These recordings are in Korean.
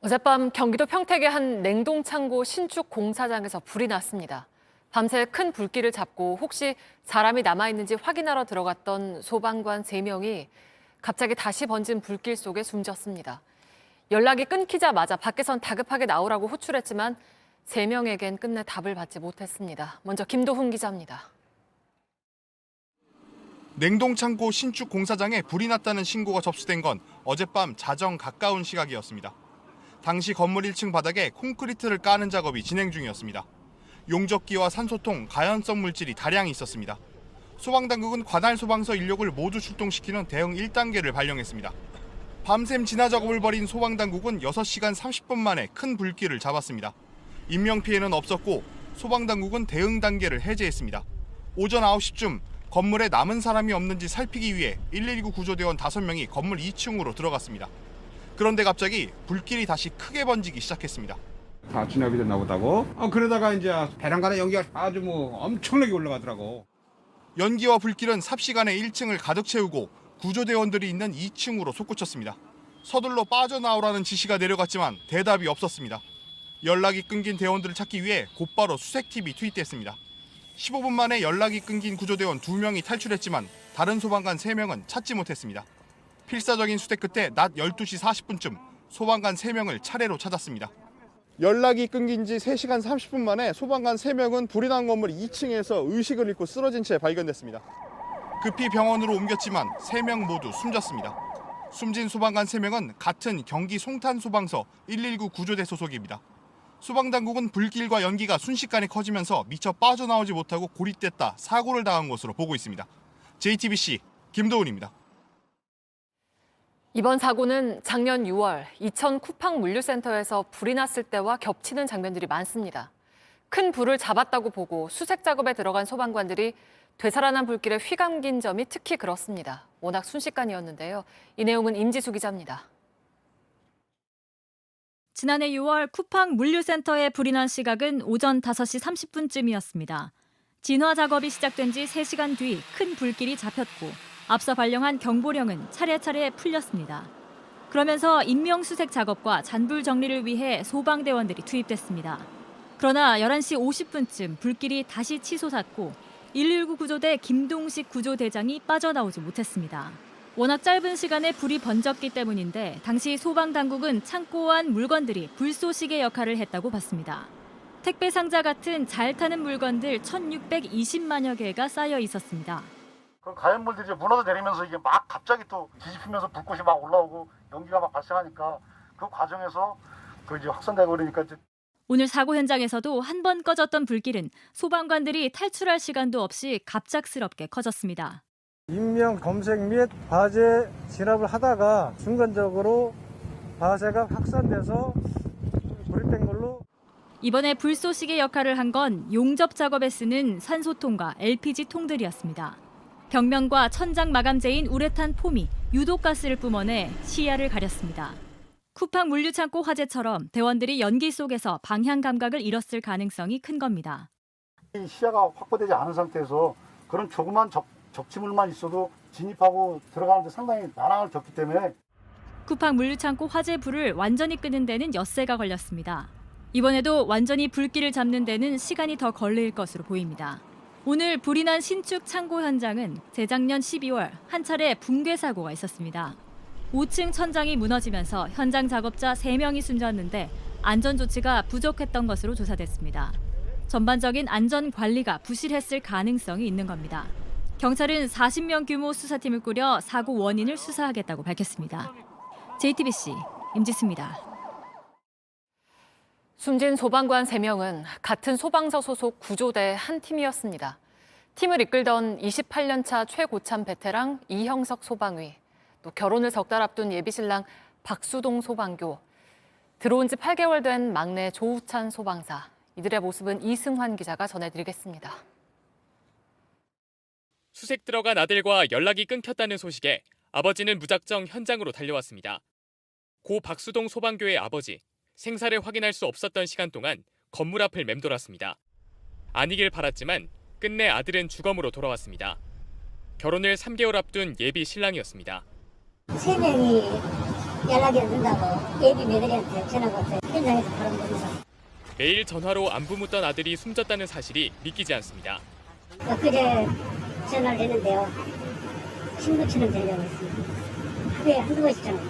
어젯밤 경기도 평택의 한 냉동창고 신축 공사장에서 불이 났습니다. 밤새 큰 불길을 잡고 혹시 사람이 남아있는지 확인하러 들어갔던 소방관 3명이 갑자기 다시 번진 불길 속에 숨졌습니다. 연락이 끊기자마자 밖에선 다급하게 나오라고 호출했지만 3명에겐 끝내 답을 받지 못했습니다. 먼저 김도훈 기자입니다. 냉동창고 신축 공사장에 불이 났다는 신고가 접수된 건 어젯밤 자정 가까운 시각이었습니다. 당시 건물 1층 바닥에 콘크리트를 까는 작업이 진행 중이었습니다. 용접기와 산소통, 가연성 물질이 다량 있었습니다. 소방당국은 관할 소방서 인력을 모두 출동시키는 대응 1단계를 발령했습니다. 밤샘 진화 작업을 벌인 소방당국은 6시간 30분 만에 큰 불길을 잡았습니다. 인명피해는 없었고 소방당국은 대응 단계를 해제했습니다. 오전 9시쯤 건물에 남은 사람이 없는지 살피기 위해 119 구조대원 5명이 건물 2층으로 들어갔습니다. 그런데 갑자기 불길이 다시 크게 번지기 시작했습니다. 다 진압이 됐나 보다고. 그러다가 이제 배란간에 연기가 아주 엄청나게 올라가더라고. 연기와 불길은 삽시간에 1층을 가득 채우고 구조대원들이 있는 2층으로 솟구쳤습니다. 서둘러 빠져나오라는 지시가 내려갔지만 대답이 없었습니다. 연락이 끊긴 대원들을 찾기 위해 곧바로 수색팀이 투입됐습니다. 15분 만에 연락이 끊긴 구조대원 2명이 탈출했지만 다른 소방관 3명은 찾지 못했습니다. 필사적인 수색 끝에 낮 12시 40분쯤 소방관 3명을 차례로 찾았습니다. 연락이 끊긴 지 3시간 30분 만에 소방관 3명은 불이 난 건물 2층에서 의식을 잃고 쓰러진 채 발견됐습니다. 급히 병원으로 옮겼지만 3명 모두 숨졌습니다. 숨진 소방관 3명은 같은 경기 송탄소방서 119 구조대 소속입니다. 소방당국은 불길과 연기가 순식간에 커지면서 미처 빠져나오지 못하고 고립됐다 사고를 당한 것으로 보고 있습니다. JTBC 김도훈입니다. 이번 사고는 작년 6월 이천 쿠팡 물류센터에서 불이 났을 때와 겹치는 장면들이 많습니다. 큰 불을 잡았다고 보고 수색 작업에 들어간 소방관들이 되살아난 불길에 휘감긴 점이 특히 그렇습니다. 워낙 순식간이었는데요. 이 내용은 임지수 기자입니다. 지난해 6월 쿠팡 물류센터에 불이 난 시각은 오전 5시 30분쯤이었습니다. 진화 작업이 시작된 지 3시간 뒤 큰 불길이 잡혔고 앞서 발령한 경보령은 차례차례 풀렸습니다. 그러면서 인명수색 작업과 잔불 정리를 위해 소방대원들이 투입됐습니다. 그러나 11시 50분쯤 불길이 다시 치솟았고 119 구조대 김동식 구조대장이 빠져나오지 못했습니다. 워낙 짧은 시간에 불이 번졌기 때문인데 당시 소방당국은 창고 안 물건들이 불쏘시개 역할을 했다고 봤습니다. 택배 상자 같은 잘 타는 물건들 1,620만여 개가 쌓여 있었습니다. 그 가연물들이 무너져 내리면서 이게 막 갑자기 또 뒤집히면서 불꽃이 막 올라오고 연기가 막 발생하니까 그 과정에서 그 이제 확산되고 그러니까 이제 오늘 사고 현장에서도 한 번 꺼졌던 불길은 소방관들이 탈출할 시간도 없이 갑작스럽게 커졌습니다. 인명 검색 및 화재 진압을 하다가 순간적으로 화재가 확산돼서 고립된 걸로. 이번에 불쏘시개 역할을 한 건 용접 작업에 쓰는 산소통과 LPG 통들이었습니다. 벽면과 천장 마감재인 우레탄 폼이 유독가스를 뿜어내 시야를 가렸습니다. 쿠팡 물류창고 화재처럼 대원들이 연기 속에서 방향 감각을 잃었을 가능성이 큰 겁니다. 시야가 확보되지 않은 상태에서 그런 조그만 적치물만 있어도 진입하고 들어가는데 상당히 난항을 겪기 때문에 쿠팡 물류창고 화재 불을 완전히 끄는 데는 엿새가 걸렸습니다. 이번에도 완전히 불길을 잡는 데는 시간이 더 걸릴 것으로 보입니다. 오늘 불이 난 신축 창고 현장은 재작년 12월 한 차례 붕괴 사고가 있었습니다. 5층 천장이 무너지면서 현장 작업자 3명이 숨졌는데 안전 조치가 부족했던 것으로 조사됐습니다. 전반적인 안전 관리가 부실했을 가능성이 있는 겁니다. 경찰은 40명 규모 수사팀을 꾸려 사고 원인을 수사하겠다고 밝혔습니다. JTBC 임지수입니다. 숨진 소방관 3명은 같은 소방서 소속 구조대 한 팀이었습니다. 팀을 이끌던 28년차 최고참 베테랑 이형석 소방위, 또 결혼을 석 달 앞둔 예비신랑 박수동 소방교, 들어온 지 8개월 된 막내 조우찬 소방사, 이들의 모습은 이승환 기자가 전해드리겠습니다. 수색 들어간 아들과 연락이 끊겼다는 소식에 아버지는 무작정 현장으로 달려왔습니다. 고 박수동 소방교의 아버지, 생사를 확인할 수 없었던 시간 동안 건물 앞을 맴돌았습니다. 아니길 바랐지만 끝내 아들은 주검으로 돌아왔습니다. 결혼을 3개월 앞둔 예비 신랑이었습니다. 3명이 연락이 안 된다고 예비 며느리한테 전화가 왔어요. 현장에서 바로 겁니다. 매일 전화로 안부 묻던 아들이 숨졌다는 사실이 믿기지 않습니다. 엊그제 전화를 했는데요. 친구처럼 되려고 했습니다. 하루에 한두 번씩 전화.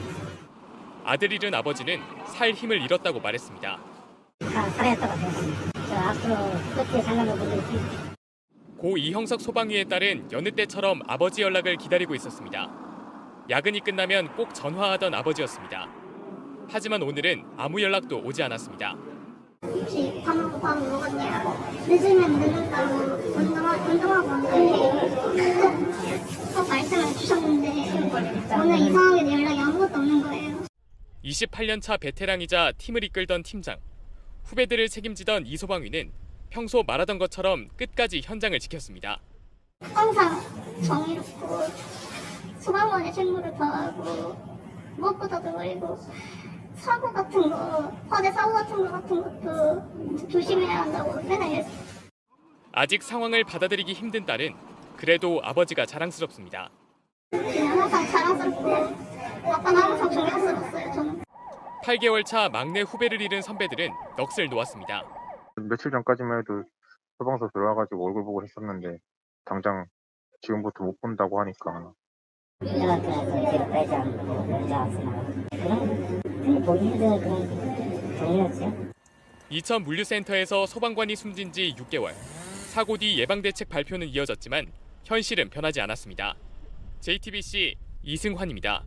아들 잃은 아버지는 살 힘을 잃었다고 말했습니다. 다 살아있다고 생각합니다. 저 앞으로 어떻게 살려면 모르겠어요. 고 이형석 소방위에 따른 여느 때처럼 아버지 연락을 기다리고 있었습니다. 야근이 끝나면 꼭 전화하던 아버지였습니다. 하지만 오늘은 아무 연락도 오지 않았습니다. 혹시 밥 먹고 밥 먹었냐? 늦으면 늦는다고 운동하고 왔는데 꼭 말씀을 주셨는데 오늘 이상하게 연락이 아무것도 없는 거예요. 28년차 베테랑이자 팀을 이끌던 팀장, 후배들을 책임지던 이 소방위는 평소 말하던 것처럼 끝까지 현장을 지켰습니다. 항상 정의롭고 소방관의 책무를 다하고 무엇보다도 그리고 사고 같은 거, 화재 사고 같은 것도 조심해야 한다고 맨날 아직 상황을 받아들이기 힘든 딸은 그래도 아버지가 자랑스럽습니다. 그냥 항상 자랑스럽고 아빠는 항상 존경스러웠어요. 저는. 8개월 차 막내 후배를 잃은 선배들은 넋을 놓았습니다. 며칠 전까지만 해도 소방서 들어와가지고 얼굴 보고 했었는데 당장 지금부터 못 본다고 하니까 연락해서 뒤로 빼지 않고 먼저 왔으나 그런 보기 힘든 그런 동료였죠. 이천 물류센터에서 소방관이 숨진 지 6개월. 사고 뒤 예방대책 발표는 이어졌지만 현실은 변하지 않았습니다. JTBC 이승환입니다.